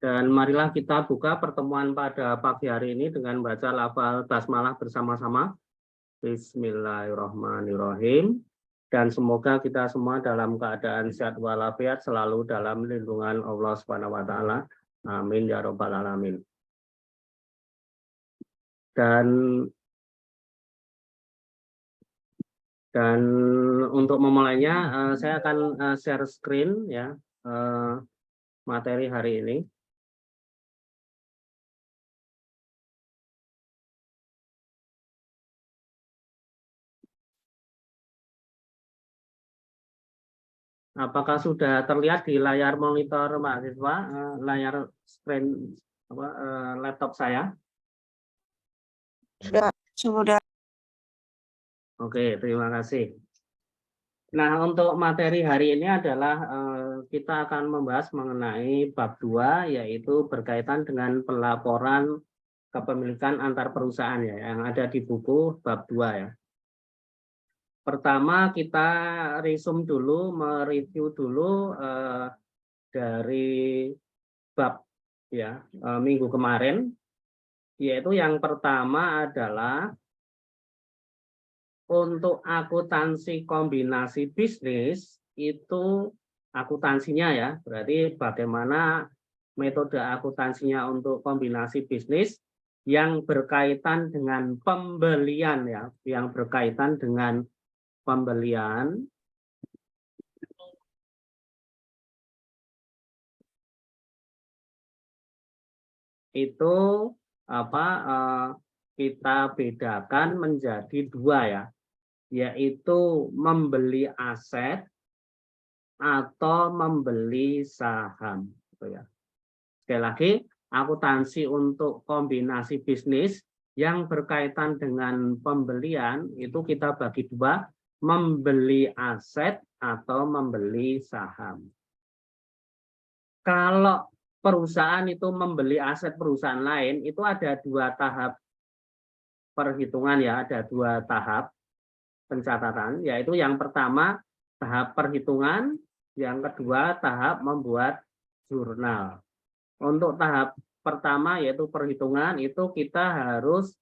Dan marilah kita buka pertemuan pada pagi hari ini dengan baca lafal basmalah bersama-sama. Bismillahirrahmanirrahim. Dan semoga kita semua dalam keadaan sehat walafiat selalu dalam lindungan Allah Subhanahu wa taala. Amin ya rabbal alamin. Dan untuk memulainya saya akan share screen ya materi hari ini. Apakah sudah terlihat di layar monitor mahasiswa, layar screen laptop saya? Sudah. Oke, terima kasih. Nah, untuk materi hari ini adalah kita akan membahas mengenai bab 2, yaitu berkaitan dengan pelaporan kepemilikan antar perusahaan ya, yang ada di buku bab 2 ya. Pertama kita resume dulu, mereview dulu dari bab ya minggu kemarin, yaitu yang pertama adalah untuk akuntansi kombinasi bisnis itu akuntansinya ya, berarti bagaimana metode akuntansinya untuk kombinasi bisnis yang berkaitan dengan pembelian ya, yang berkaitan dengan pembelian itu kita bedakan menjadi dua ya, yaitu membeli aset atau membeli saham gitu ya. Sekali lagi, akuntansi untuk kombinasi bisnis yang berkaitan dengan pembelian itu kita bagi dua, membeli aset atau membeli saham. Kalau perusahaan itu membeli aset perusahaan lain, itu ada dua tahap perhitungan ya, ada dua tahap pencatatan, yaitu yang pertama tahap perhitungan, yang kedua tahap membuat jurnal. Untuk tahap pertama yaitu perhitungan, itu kita harus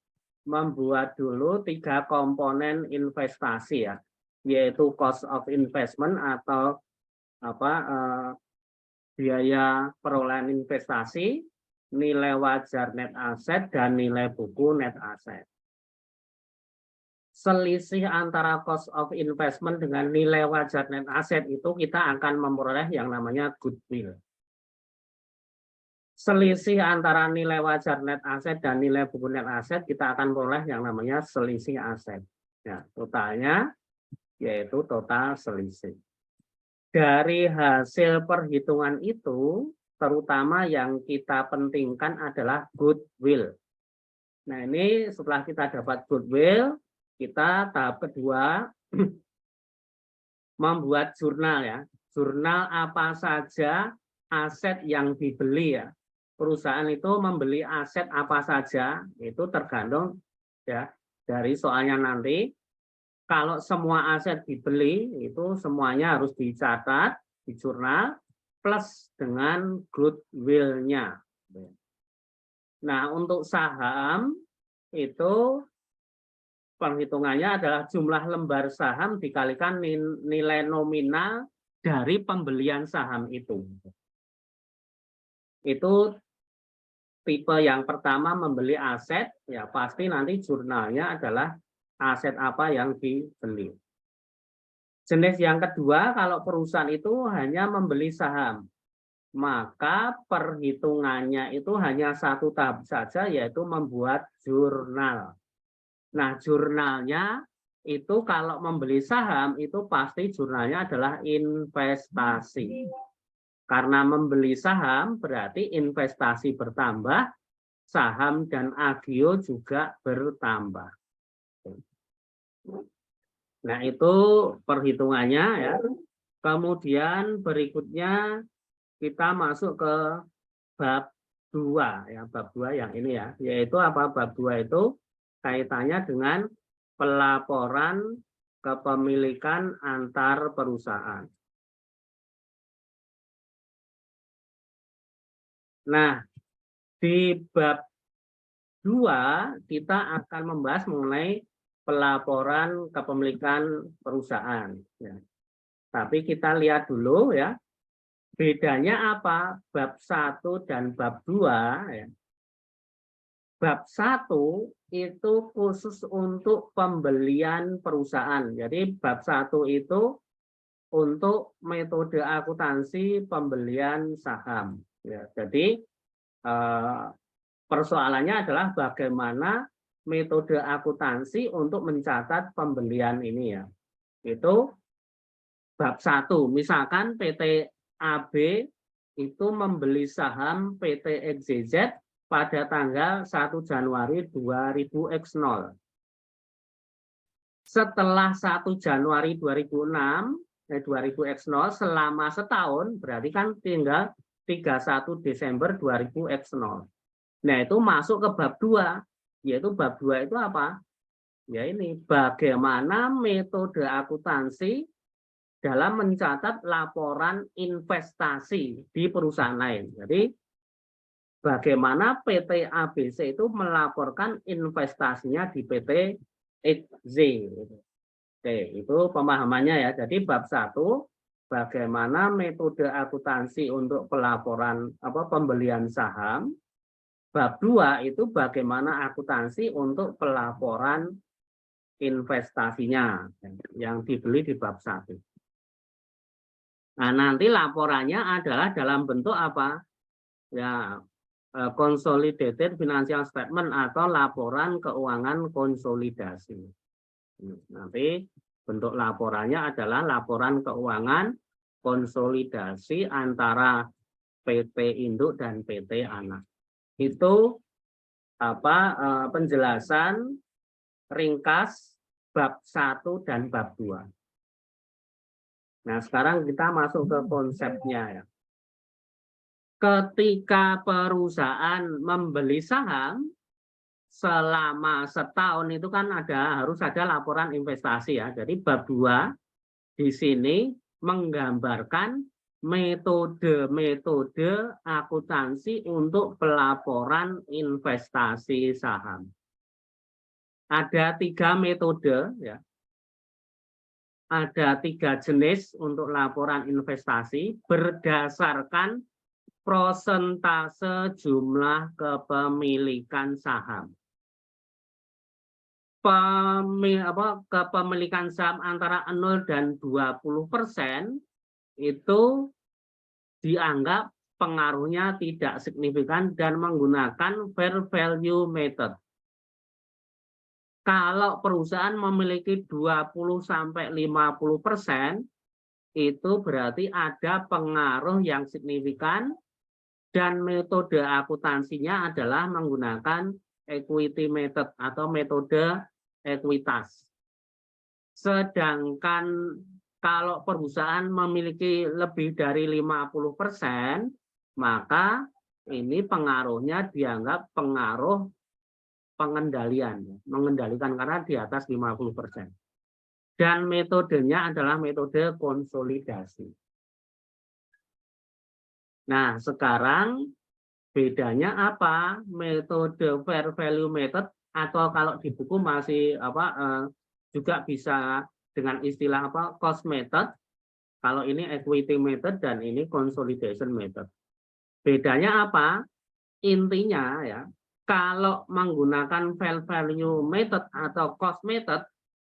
membuat dulu 3 komponen investasi ya, yaitu cost of investment atau biaya perolehan investasi, nilai wajar net aset, dan nilai buku net aset. Selisih antara cost of investment dengan nilai wajar net aset itu kita akan memperoleh yang namanya goodwill. Selisih antara nilai wajar net aset dan nilai buku net aset kita akan peroleh yang namanya selisih aset. Ya, totalnya yaitu total selisih. Dari hasil perhitungan itu, terutama yang kita pentingkan adalah goodwill. Nah, ini setelah kita dapat goodwill, kita tahap kedua membuat jurnal ya. Jurnal apa saja aset yang dibeli ya. Perusahaan itu membeli aset apa saja, itu tergantung ya dari soalnya nanti. Kalau semua aset dibeli, itu semuanya harus dicatat di jurnal plus dengan goodwill-nya. Nah, untuk saham itu perhitungannya adalah jumlah lembar saham dikalikan nilai nominal dari pembelian saham itu. Itu tipe yang pertama membeli aset, ya pasti nanti jurnalnya adalah aset apa yang dibeli. Jenis yang kedua, kalau perusahaan itu hanya membeli saham, maka perhitungannya itu hanya satu tahap saja, yaitu membuat jurnal. Nah, jurnalnya itu kalau membeli saham, itu pasti jurnalnya adalah investasi. Karena membeli saham berarti investasi bertambah, saham dan agio juga bertambah. Nah, itu perhitungannya ya. Kemudian berikutnya kita masuk ke bab 2 ya, bab 2 yang ini ya, yaitu apa? Bab 2 itu kaitannya dengan pelaporan kepemilikan antar perusahaan. Nah, di bab 2 kita akan membahas mengenai pelaporan kepemilikan perusahaan. Ya. Tapi kita lihat dulu ya, bedanya apa bab 1 dan bab 2 ya. Bab 1 itu khusus untuk pembelian perusahaan. Jadi bab 1 itu untuk metode akuntansi pembelian saham. Ya, jadi persoalannya adalah bagaimana metode akuntansi untuk mencatat pembelian ini ya. Itu bab 1. Misalkan PT AB itu membeli saham PT XYZ pada tanggal 1 Januari 2000X0. Setelah 1 Januari 2000X0 selama setahun, berarti kan tinggal 31 Desember 2000X0. Nah, itu masuk ke bab 2, yaitu bab 2 itu apa? Ya ini, bagaimana metode akuntansi dalam mencatat laporan investasi di perusahaan lain. Jadi, bagaimana PT ABC itu melaporkan investasinya di PT XZ. Oke, itu pemahamannya ya. Jadi bab 1, bagaimana metode akuntansi untuk pelaporan pembelian saham. Bab 2 itu bagaimana akuntansi untuk pelaporan investasinya yang dibeli di bab 1. Nah, nanti laporannya adalah dalam bentuk apa? Ya, consolidated financial statement atau laporan keuangan konsolidasi. Nanti bentuk laporannya adalah laporan keuangan konsolidasi antara PT induk dan PT anak. Itu penjelasan ringkas bab 1 dan bab 2. Nah, sekarang kita masuk ke konsepnya ya. Ketika perusahaan membeli saham selama setahun itu kan harus ada laporan investasi ya. Jadi bab 2 di sini menggambarkan metode-metode akuntansi untuk pelaporan investasi saham. Ada 3 metode ya. Ada 3 jenis untuk laporan investasi berdasarkan prosentase jumlah kepemilikan saham. Kepemilikan saham antara 0 dan 20% itu dianggap pengaruhnya tidak signifikan dan menggunakan fair value method. Kalau perusahaan memiliki 20-50%, itu berarti ada pengaruh yang signifikan dan metode akuntansinya adalah menggunakan equity method atau metode ekuitas. Sedangkan kalau perusahaan memiliki lebih dari 50%, maka ini pengaruhnya dianggap pengaruh pengendalian, mengendalikan karena di atas 50%. Dan metodenya adalah metode konsolidasi. Nah, sekarang bedanya apa? Metode fair value method atau kalau di buku masih juga bisa dengan istilah cost method. Kalau ini equity method dan ini consolidation method. Bedanya apa? Intinya ya, kalau menggunakan fair value method atau cost method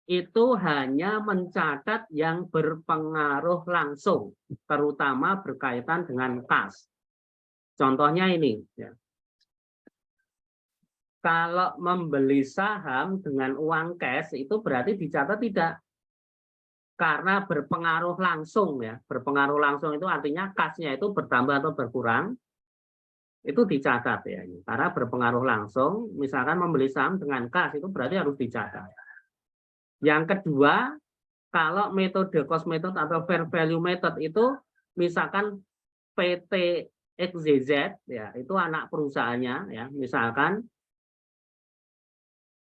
itu hanya mencatat yang berpengaruh langsung, terutama berkaitan dengan kas. Contohnya ini ya. Kalau membeli saham dengan uang cash itu berarti dicatat tidak, karena berpengaruh langsung ya. Berpengaruh langsung itu artinya kasnya itu bertambah atau berkurang, itu dicatat ya. Karena berpengaruh langsung, misalkan membeli saham dengan kas itu berarti harus dicatat. Yang kedua, kalau metode cost method atau fair value method itu misalkan PT XYZ ya, itu anak perusahaannya ya, misalkan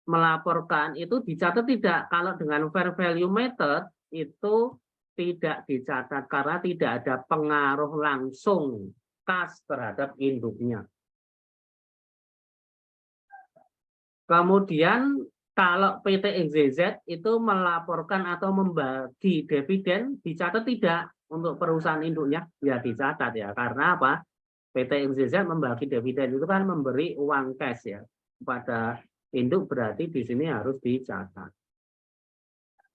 melaporkan itu dicatat tidak. Kalau dengan fair value method itu tidak dicatat karena tidak ada pengaruh langsung kas terhadap induknya. Kemudian kalau PT NZZ itu melaporkan atau membagi dividen, dicatat tidak untuk perusahaan induknya? Ya dicatat ya, karena apa? PT NZZ membagi dividen itu kan memberi uang cash ya kepada induk, berarti di sini harus dicatat.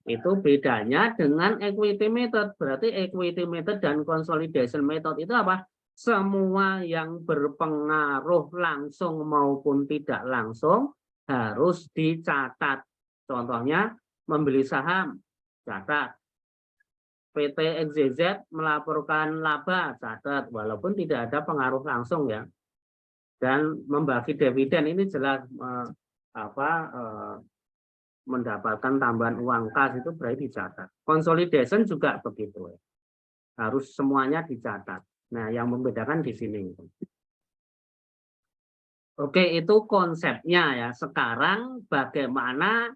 Itu bedanya dengan equity method. Berarti equity method dan consolidation method itu apa? Semua yang berpengaruh langsung maupun tidak langsung harus dicatat. Contohnya membeli saham, catat. PT NZZ melaporkan laba, catat, walaupun tidak ada pengaruh langsung ya. Dan membagi dividen ini jelas mendapatkan tambahan uang kas, itu berarti dicatat. Consolidation juga begitu ya. Harus semuanya dicatat. Nah, yang membedakan di sini. Oke, itu konsepnya ya. Sekarang bagaimana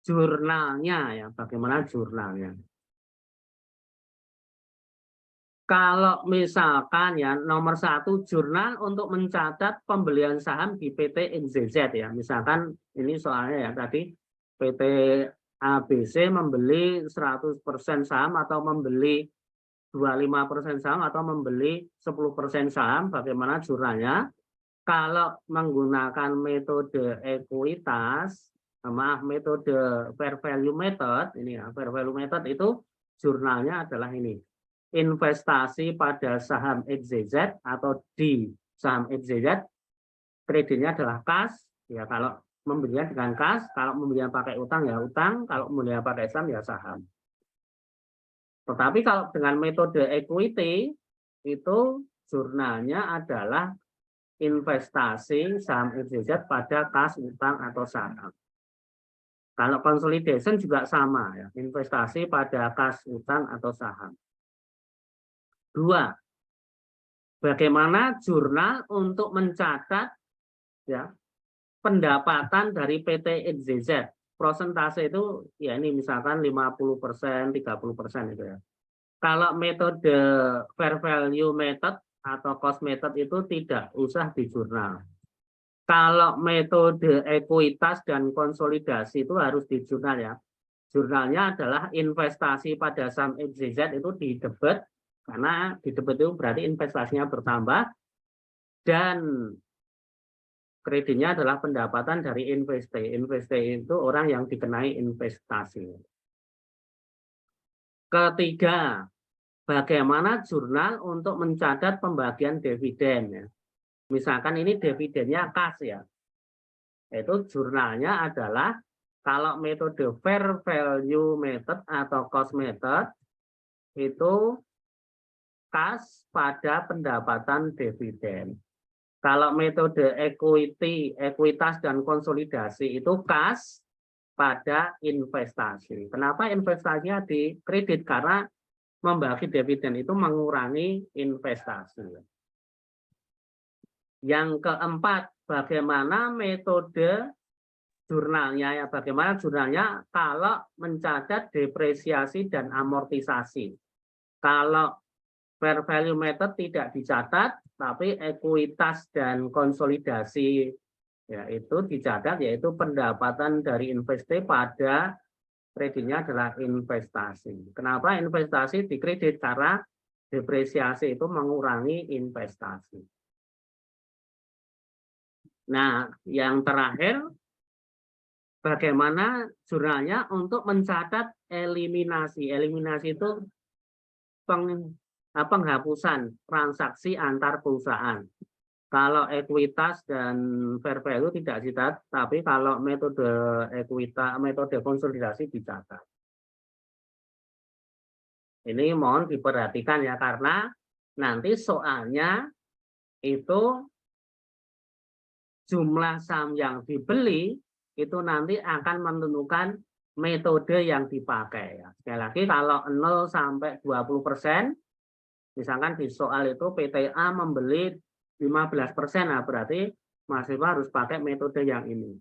jurnalnya ya, bagaimana jurnalnya. Kalau misalkan ya nomor 1 jurnal untuk mencatat pembelian saham di PT NZZ ya. Misalkan ini soalnya ya tadi PT ABC membeli 100% saham atau membeli 25% saham atau membeli 10% saham, bagaimana jurnalnya? Kalau menggunakan metode ekuitas, metode fair value method, ini ya, fair value method itu jurnalnya adalah ini. Investasi pada saham XZZ atau di saham XZZ, kreditnya adalah kas, ya kalau membelinya dengan kas, kalau membelinya pakai utang ya utang, kalau membelinya pakai saham ya saham. Tetapi kalau dengan metode equity, itu jurnalnya adalah investasi saham XZZ pada kas, utang, atau saham. Kalau consolidation juga sama, ya, investasi pada kas, utang, atau saham. 2. Bagaimana jurnal untuk mencatat ya pendapatan dari PT XZZ. Prosentase itu ya ini misalkan 50%, 30% itu ya. Kalau metode fair value method atau cost method itu tidak usah di jurnal. Kalau metode ekuitas dan konsolidasi itu harus di jurnal ya. Jurnalnya adalah investasi pada saham XZZ itu di debit, karena di debit itu berarti investasinya bertambah, dan kreditnya adalah pendapatan dari investasi. Investasi itu orang yang dikenai investasi. Ketiga, bagaimana jurnal untuk mencatat pembagian dividen ya. Misalkan ini dividennya kas ya. Itu jurnalnya adalah kalau metode fair value method atau cost method itu kas pada pendapatan dividen. Kalau metode equity, ekuitas dan konsolidasi itu kas pada investasi. Kenapa investasinya di kredit? Karena membagi dividen itu mengurangi investasi. Yang keempat, bagaimana metode jurnalnya ya? Bagaimana jurnalnya kalau mencatat depresiasi dan amortisasi? Kalau fair value method tidak dicatat, tapi ekuitas dan konsolidasi ya itu dicatat, yaitu pendapatan dari investasi pada kreditnya adalah investasi. Kenapa investasi di kredit? Karena depresiasi itu mengurangi investasi. Nah, yang terakhir, bagaimana jurnalnya untuk mencatat eliminasi. Eliminasi itu penghapusan transaksi antar perusahaan. Kalau ekuitas dan fair value tidak dicatat, tapi kalau metode ekuitas, metode konsolidasi dicatat. Ini mohon diperhatikan ya, karena nanti soalnya itu jumlah saham yang dibeli itu nanti akan menentukan metode yang dipakai. Sekali lagi, kalau 0 sampai 20%, misalkan di soal itu PTA membeli 15%, nah berarti mahasiswa harus pakai metode yang ini.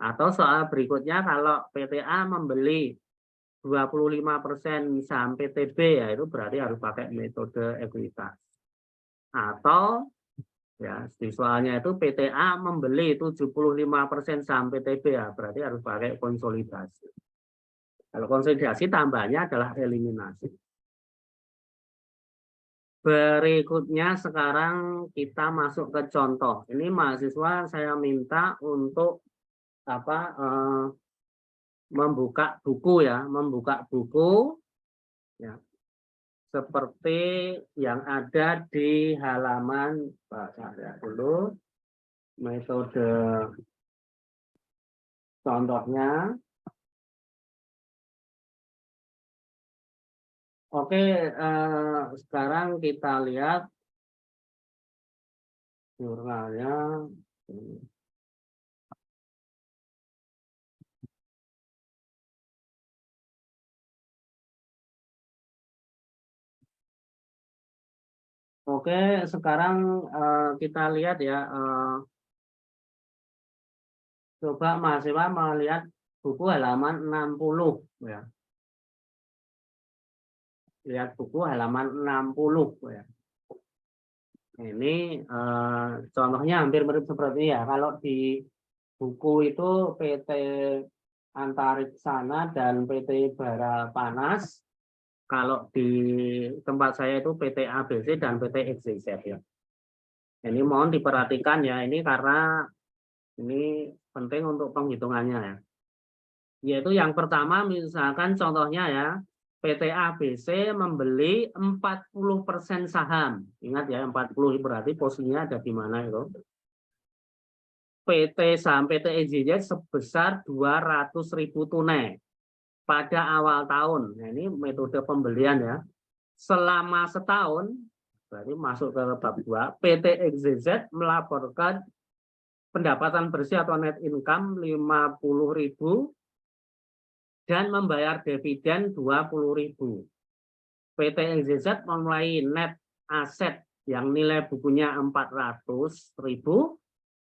Atau soal berikutnya, kalau PTA membeli 25% saham PTB, ya itu berarti harus pakai metode ekuitas. Atau ya visualnya itu PTA membeli 75% saham PTB ya, berarti harus pakai konsolidasi. Kalau konsolidasi tambahnya adalah eliminasi. Berikutnya sekarang kita masuk ke contoh. Ini mahasiswa saya minta untuk membuka buku ya, membuka buku ya, seperti yang ada di halaman, saya dulu metode contohnya. Oke, sekarang kita lihat jurnalnya. Oke, sekarang kita lihat ya. Coba mahasiswa melihat buku halaman 60 ya. Lihat buku halaman 60 ya. Ini contohnya hampir mirip seperti ya. Kalau di buku itu PT Antariksana dan PT Bara Panas. Kalau di tempat saya itu PT ABC dan PT XYZ ya. Ini mohon diperhatikan ya. Ini karena ini penting untuk penghitungannya ya. Yaitu yang pertama misalkan contohnya ya. PT ABC membeli 40% saham. Ingat ya, 40 berarti posisinya ada di mana itu? PT saham PT XYZ sebesar 200.000 tunai pada awal tahun. Nah, ini metode pembelian ya. Selama setahun, berarti masuk ke bab 2, PT XYZ melaporkan pendapatan bersih atau net income 50.000 dan membayar dividen 20.000. PT XYZ memulai net aset yang nilai bukunya 400.000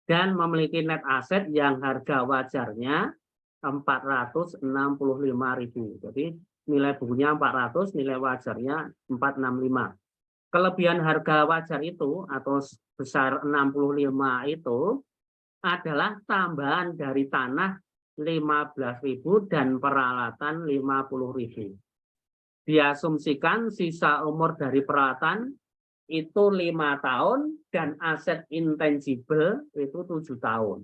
dan memiliki net aset yang harga wajarnya 465.000. Jadi nilai bukunya 400, nilai wajarnya 465. Kelebihan harga wajar itu atau besar 65 itu adalah tambahan dari tanah 15.000 dan peralatan 50.000. Diasumsikan sisa umur dari peralatan itu 5 tahun dan aset intangible itu 7 tahun.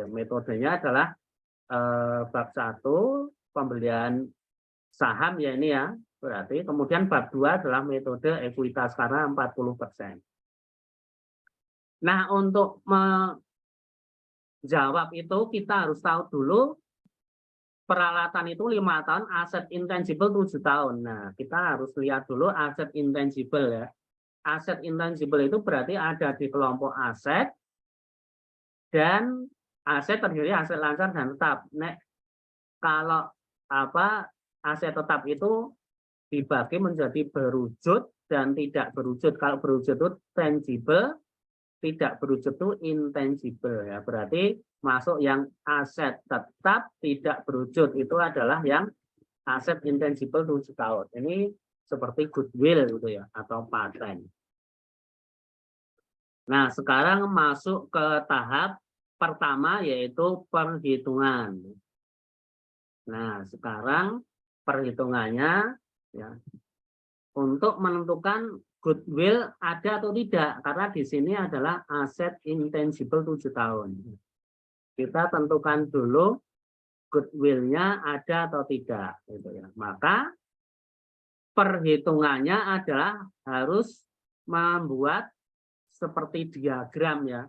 Metodenya adalah bab 1 pembelian saham ya ini ya. Berarti kemudian bab 2 adalah metode ekuitas karena 40%. Nah, untuk menjawab itu kita harus tahu dulu peralatan itu 5 tahun, aset intangible 7 tahun. Nah, kita harus lihat dulu aset intangible ya. Aset intangible itu berarti ada di kelompok aset dan aset terdiri aset lancar dan tetap. Nek, kalau aset tetap itu dibagi menjadi berwujud dan tidak berwujud. Kalau berwujud itu tangible, tidak berwujud itu intangible ya. Berarti masuk yang aset tetap tidak berwujud itu adalah yang aset intangible 7 tahun. Ini seperti goodwill gitu ya atau paten. Nah, sekarang masuk ke tahap pertama yaitu perhitungan. Nah, sekarang perhitungannya ya untuk menentukan goodwill ada atau tidak karena di sini adalah aset intangible 7 tahun. Kita tentukan dulu goodwill-nya ada atau tidak gitu ya. Maka perhitungannya adalah harus membuat seperti diagram ya.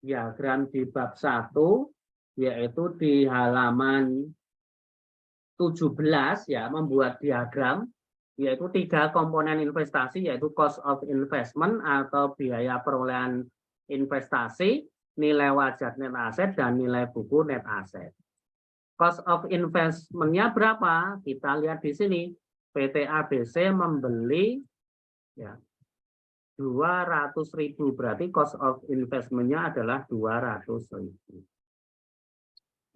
Diagram di bab 1 yaitu di halaman 17 ya, membuat diagram yaitu 3 komponen investasi yaitu cost of investment atau biaya perolehan investasi, nilai wajar net asset dan nilai buku net asset. Cost of investment-nya berapa? Kita lihat di sini. PT ABC membeli ya 200.000 berarti cost of investment-nya adalah 200.000.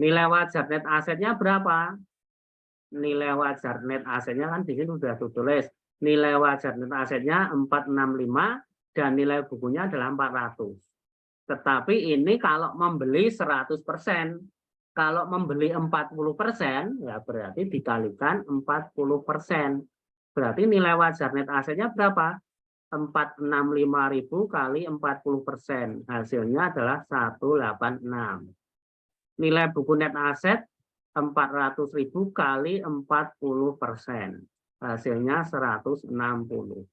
Nilai wajar net asetnya berapa? Nilai wajar net asetnya kan di sini sudah tulis. Nilai wajar net asetnya 465 dan nilai bukunya adalah 400. Tetapi ini kalau membeli 100%, kalau membeli 40%, ya berarti dikalikan 40%. Berarti nilai wajar net asetnya berapa? 465.000 kali 40%. Hasilnya adalah 186. Nilai buku net aset 400.000 kali 40%. Hasilnya 160.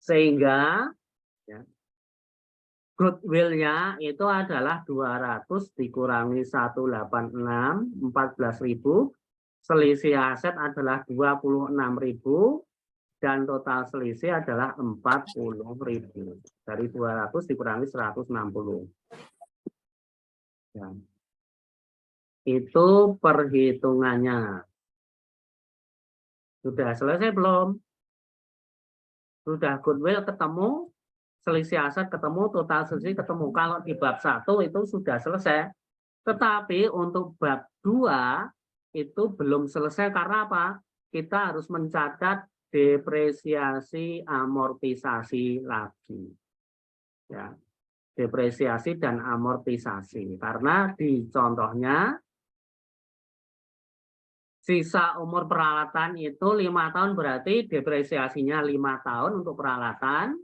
Sehingga ya, goodwill-nya itu adalah 200 dikurangi 186, 14.000. Selisih aset adalah 26.000 dan total selisih adalah 40.000. Dari 200 dikurangi 160. Ya. Itu perhitungannya. Sudah selesai belum? Sudah goodwill ketemu, selisih aset ketemu, total selisih ketemu. Kalau di bab 1 itu sudah selesai. Tetapi untuk bab 2 itu belum selesai karena apa? Kita harus mencatat depresiasi amortisasi lagi. Ya. Depresiasi dan amortisasi. Karena di contohnya sisa umur peralatan itu 5 tahun, berarti depresiasinya 5 tahun untuk peralatan.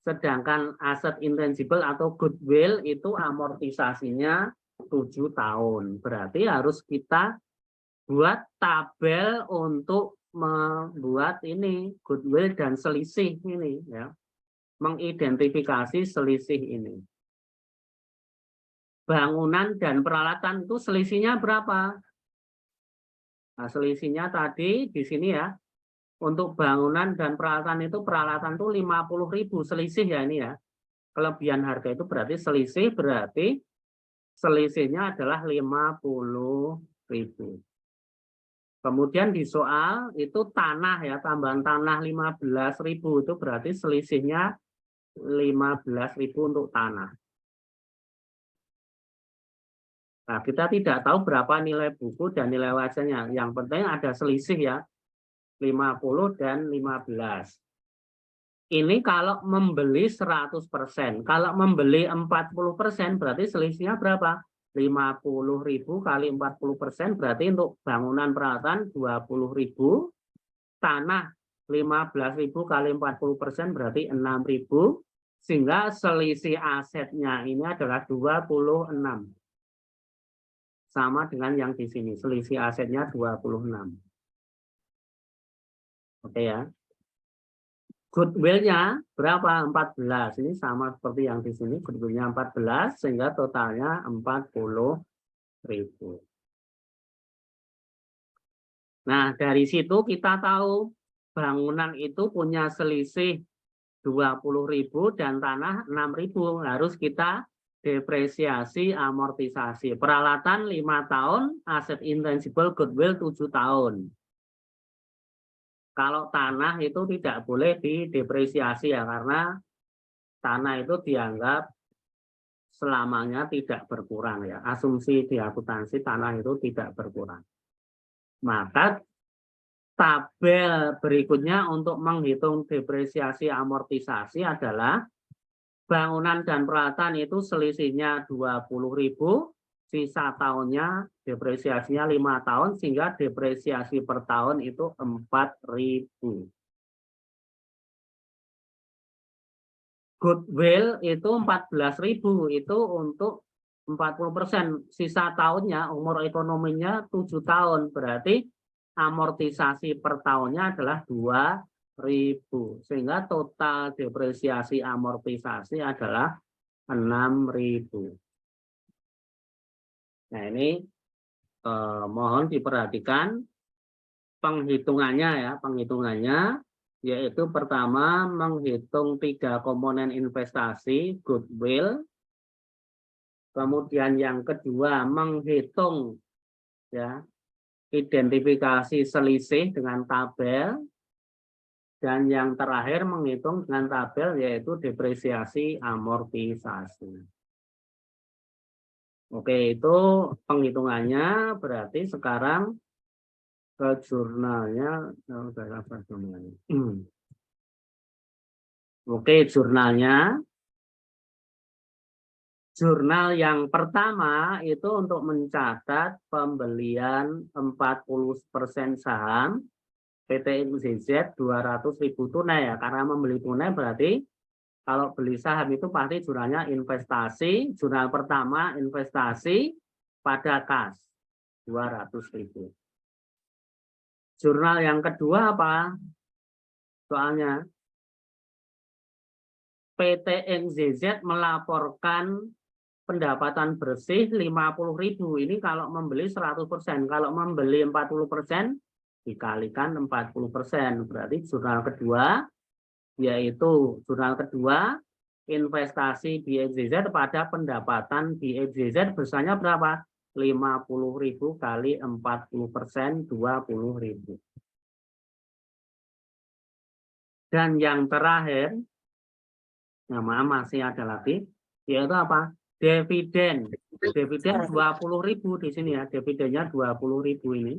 Sedangkan aset intangible atau goodwill itu amortisasinya 7 tahun. Berarti harus kita buat tabel untuk membuat ini goodwill dan selisih ini ya. Mengidentifikasi selisih ini. Bangunan dan peralatan itu selisihnya berapa? Nah, selisihnya tadi di sini ya. Untuk bangunan dan peralatan itu 50.000 selisih ya ini ya. Kelebihan harga itu berarti selisihnya adalah 50.000. Kemudian di soal itu tanah ya, tambahan tanah 15.000 itu berarti selisihnya 15.000 untuk tanah. Nah, kita tidak tahu berapa nilai buku dan nilai wajarnya. Yang penting ada selisih ya, 50 dan 15. Ini kalau membeli 100%. Kalau membeli 40% berarti selisihnya berapa? 50.000 kali 40% berarti untuk bangunan peralatan 20.000. Tanah 15.000 kali 40% berarti 6.000. Sehingga selisih asetnya ini adalah 26. Sama dengan yang di sini. Selisih asetnya 26. Oke ya. Goodwill-nya berapa? 14. Ini sama seperti yang di sini. Goodwill-nya 14 sehingga totalnya 40.000. Nah, dari situ kita tahu bangunan itu punya selisih 20.000 dan tanah 6.000. Harus kita depresiasi amortisasi. Peralatan 5 tahun, aset intangible goodwill 7 tahun. Kalau tanah itu tidak boleh didepresiasi ya, karena tanah itu dianggap selamanya tidak berkurang ya. Asumsi di akuntansi tanah itu tidak berkurang. Maka tabel berikutnya untuk menghitung depresiasi amortisasi adalah bangunan dan peralatan itu selisihnya 20.000, sisa tahunnya depresiasinya 5 tahun sehingga depresiasi per tahun itu 4.000. Goodwill itu 14.000 itu untuk 40%, sisa tahunnya umur ekonominya 7 tahun, berarti amortisasi per tahunnya adalah 2.000 sehingga total depresiasi amortisasi adalah 6.000. Nah ini mohon diperhatikan penghitungannya ya, yaitu pertama menghitung 3 komponen investasi goodwill, kemudian yang kedua menghitung ya identifikasi selisih dengan tabel, dan yang terakhir menghitung dengan tabel yaitu depresiasi amortisasi. Oke, itu penghitungannya. Berarti sekarang ke jurnalnya. Oke, jurnalnya. Jurnal yang pertama itu untuk mencatat pembelian 40% saham PT NZZ 200.000 tunai ya. Karena membeli tunai berarti kalau beli saham itu pasti jurnalnya investasi. Jurnal pertama investasi pada kas 200.000. Jurnal yang kedua apa? Soalnya PT NZZ melaporkan pendapatan bersih 50.000. Ini kalau membeli 100%. Kalau membeli 40% dikalikan 40%. Berarti jurnal kedua, yaitu jurnal kedua, investasi di NZZ pada pendapatan di NZZ besarnya berapa? 50.000 kali 40%, 20.000. Dan yang terakhir, nah maaf masih ada lagi, yaitu apa? Dividen. Dividen 20.000 di sini ya, dividennya 20.000 ini.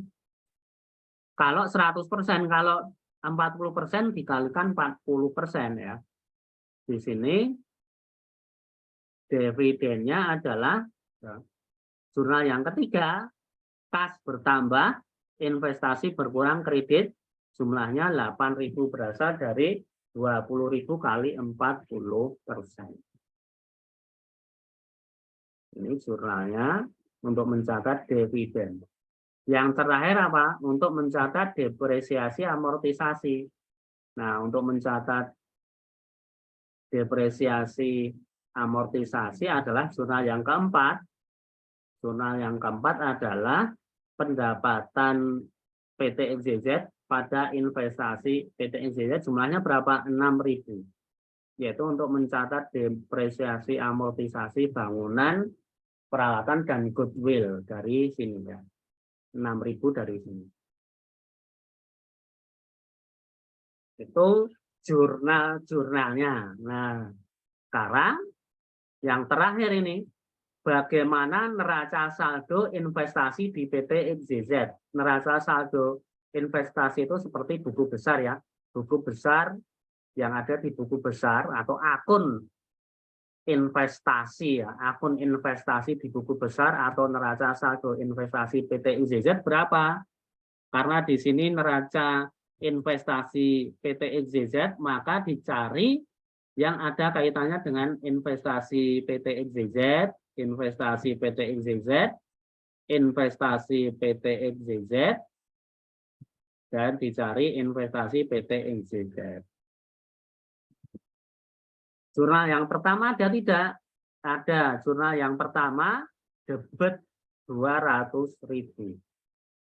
Kalau 100%, kalau 40% dikalikan 40% ya. Di sini dividennya adalah ya, jurnal yang ketiga, kas bertambah, investasi berkurang, kredit jumlahnya 8.000 berasal dari 20.000 kali 40%. Ini jurnalnya untuk mencatat dividen. Yang terakhir apa? Untuk mencatat depresiasi amortisasi. Nah, untuk mencatat depresiasi amortisasi adalah jurnal yang keempat. Jurnal yang keempat adalah pendapatan PT NZZ pada investasi PT NZZ jumlahnya berapa? 6.000. Yaitu untuk mencatat depresiasi amortisasi bangunan, peralatan, dan goodwill dari sini ya. 6.000 dari sini. Itu jurnal-jurnalnya. Nah, sekarang yang terakhir ini, bagaimana neraca saldo investasi di PT NZZ. Neraca saldo investasi itu seperti buku besar ya. Buku besar yang ada di buku besar atau akun investasi ya. Akun investasi di buku besar atau neraca saldo investasi PT NZZ berapa? Karena di sini neraca investasi PT NZZ, maka dicari yang ada kaitannya dengan investasi PT NZZ, investasi PT NZZ, investasi PT NZZ, dan dicari investasi PT NZZ. Jurnal yang pertama ada tidak? Ada. Jurnal yang pertama debit 200.000.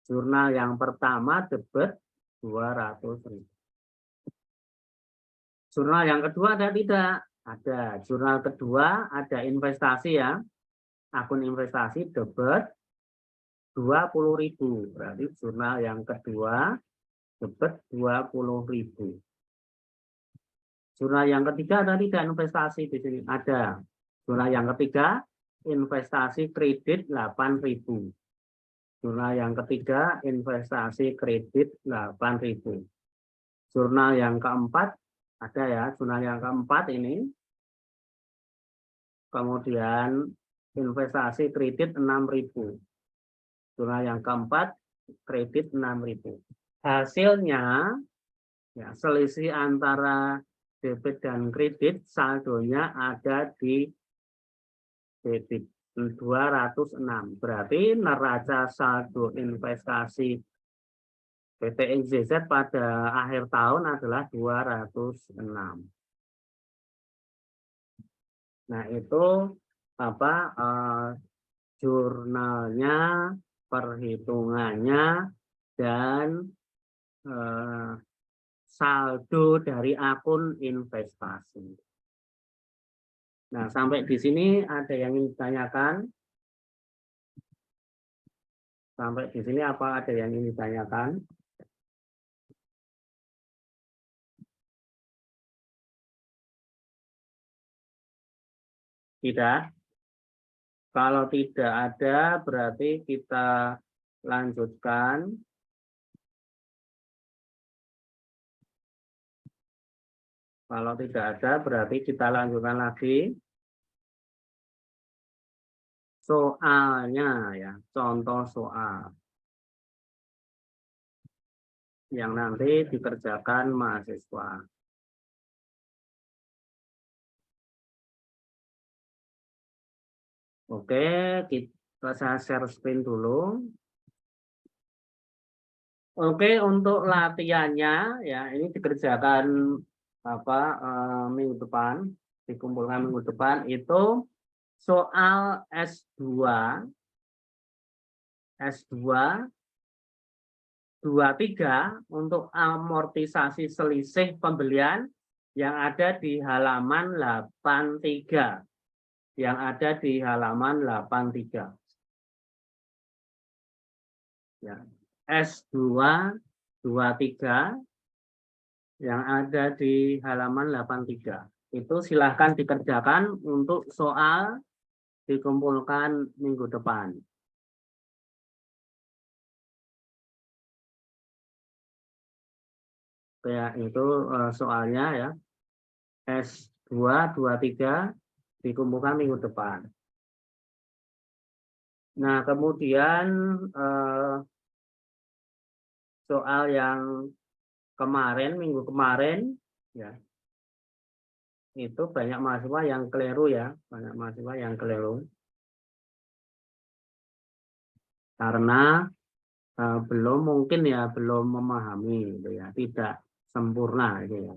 Jurnal yang pertama debit 200.000. Jurnal yang kedua ada tidak? Ada. Jurnal kedua ada investasi ya. Akun investasi debit 20.000. Berarti jurnal yang kedua debit 20.000. Jurnal yang ketiga ada tidak investasi di sini? Ada. Jurnal yang ketiga investasi kredit 8.000. Jurnal yang ketiga investasi kredit 8.000. Jurnal yang keempat ada ya, jurnal yang keempat ini. Kemudian investasi kredit 6.000. Jurnal yang keempat kredit 6.000. Hasilnya ya, selisih antara debit dan kredit saldonya ada di debit 206. Berarti neraca saldo investasi PT NZZ pada akhir tahun adalah 206. Nah, itu apa jurnalnya, perhitungannya, dan saldo dari akun investasi. Nah, sampai di sini ada yang ingin ditanyakan? Sampai di sini apa ada yang ingin ditanyakan? Tidak? Kalau tidak ada, berarti kita lanjutkan. Kalau tidak ada, berarti kita lanjutkan lagi. Soalnya ya, contoh soal yang nanti dikerjakan mahasiswa. Oke, saya share screen dulu. Oke, untuk latihannya ya ini dikerjakan minggu depan, dikumpulkan minggu depan itu soal S2 23 untuk amortisasi selisih pembelian yang ada di halaman 83. Yang ada di halaman 83. Ya. S2 23 yang ada di halaman 83. Itu silahkan dikerjakan untuk soal dikumpulkan minggu depan. Ya, itu soalnya ya. S2 23 dikumpulkan minggu depan. Nah, kemudian soal yang kemarin, minggu kemarin, ya, itu banyak mahasiswa yang keliru ya, banyak mahasiswa yang keliru. Karena belum mungkin ya, belum memahami, gitu ya, tidak sempurna, gitu ya.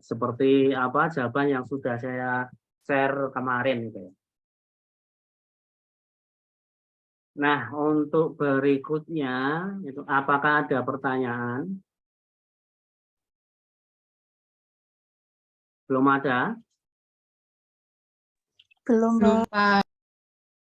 Seperti apa jawaban yang sudah saya share kemarin, gitu ya. Nah, untuk berikutnya, itu apakah ada pertanyaan? Belum ada? Belum, Pak.